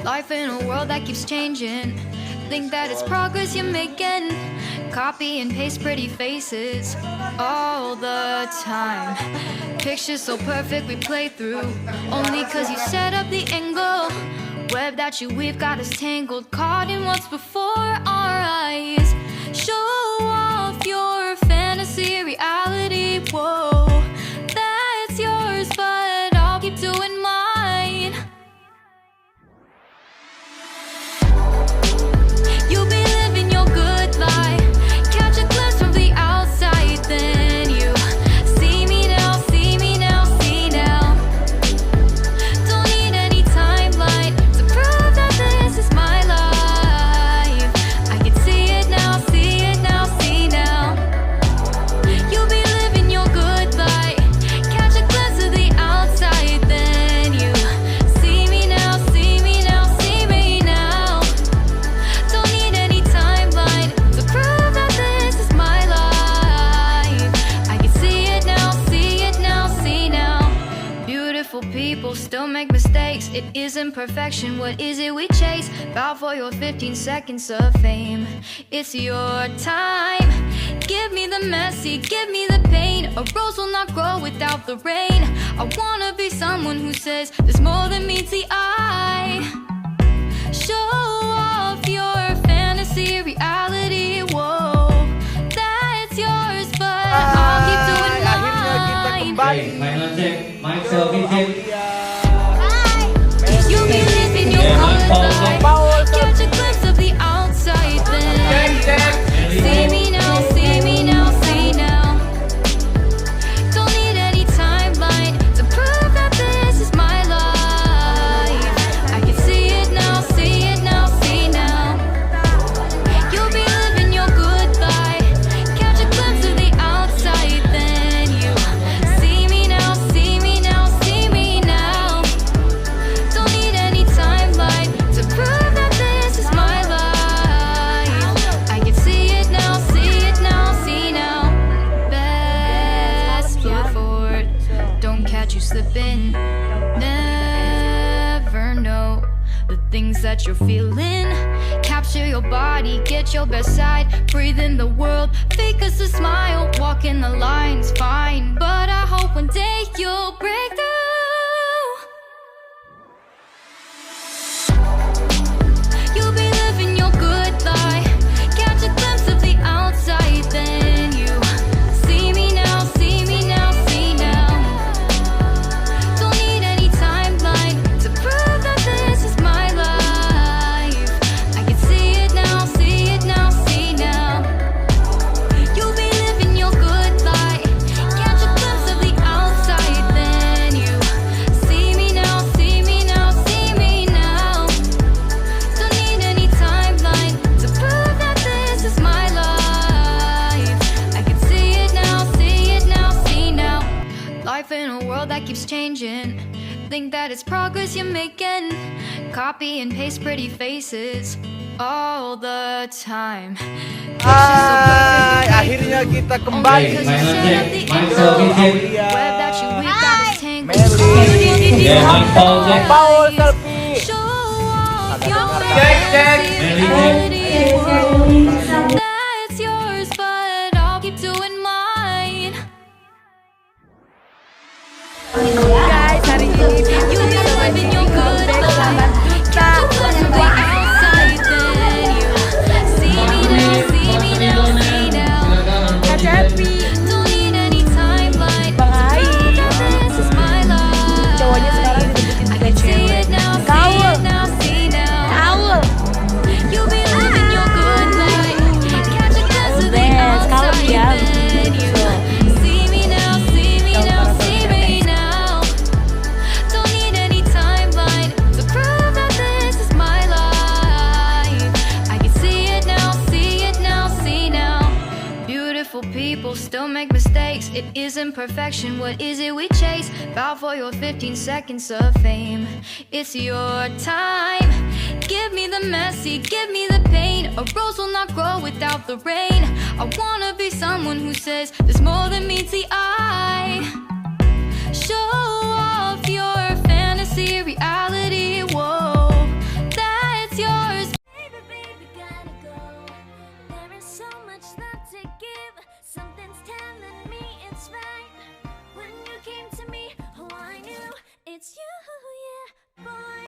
Life in a world that keeps changing. Think that it's progress you're making. Copy and paste pretty faces all the time. Pictures so perfect we play through, only cause you set up the angle. Web that you weave got us tangled, caught in what's before our eyes. Show off your fantasy reality, whoa, that's yours, but I'll keep doing mine. You'll be living your good life, catch a glimpse from the outside, then you see me now, see me now, see now. Don't need any timeline to prove that this is my life. I can see it now, see it now, see now. You'll be living your good life, catch a glimpse of the outside, then you see me now, see me now, see me now. Don't need any timeline to prove that this is my life. I can see it now, see it now, see now. Beautiful people still make mistakes. It isn't perfection, what is it we chase? Bow for your 15 seconds of fame. It's your time. Give me the messy, give me the pain. A rose will not grow without the rain. I wanna be someone who says there's more than meets the eye. Show off your fantasy reality, whoa, that's yours, but I'll keep doing mine. Main selfie cek. You'll be living your good life, catch a glimpse of the outside, then see me now, see me now, see now. Don't need any timeline to prove that this is my life. I can see it now, see it now, see now. You'll be living your good life, catch a glimpse of the outside, then you see me now, see me now, see me now. Don't need any timeline to prove that this is my life. I can see it now, see it now, see now. Best foot forward, don't catch you slipping. Never know the things that you're feeling. Capture your body, get your best side. Breathe in the world, fake us a smile. Walk in the lines, fine, but I hope one day you'll break through. You'll be living your good life, catch a glimpse of the outside, then you see me now, see me now, see now. Don't need any timeline to prove that this is my life. I can see it now, see it now, see now. You'll be living your good life, catch a glimpse of the outside, then you see me now, see me now, see me now. Don't need any timeline to prove that this is my life. I can see it now, see it now, see now. Life in a world that keeps changing. Think that it's progress you're making. Copy and paste pretty faces all the time. Pictures so perfect we play Akhirnya through, kita only kembali. cause you set up the Main angle. selfie cek. Web that you weave got us tangled. Meli. Ya, main Faul cek. Faul selfie. Show off your Cek, cek. fantasy Meli, reality. That's yours, but I'll keep doing mine. Guys, hari ini You'll be living your good life, catch a glimpse of the outside, then you see me now, see me now, see now. happy. Don't need any timeline to prove that this is my life. Cowoknya sekarang disebutin I can see it now, see it now, see now. You'll be living your good life, catch a glimpse of the outside, then you see me now, see me now, see me now. Don't need any timeline to prove that this is my life. I can see it now, see it now, see now. Beautiful people still make mistakes. It isn't perfection, what is it we chase? Bow for your 15 seconds of fame. It's your time. Give me the messy, give me the pain. A rose will not grow without the rain. I wanna be someone who says there's more than meets the eye. Show off your Bye.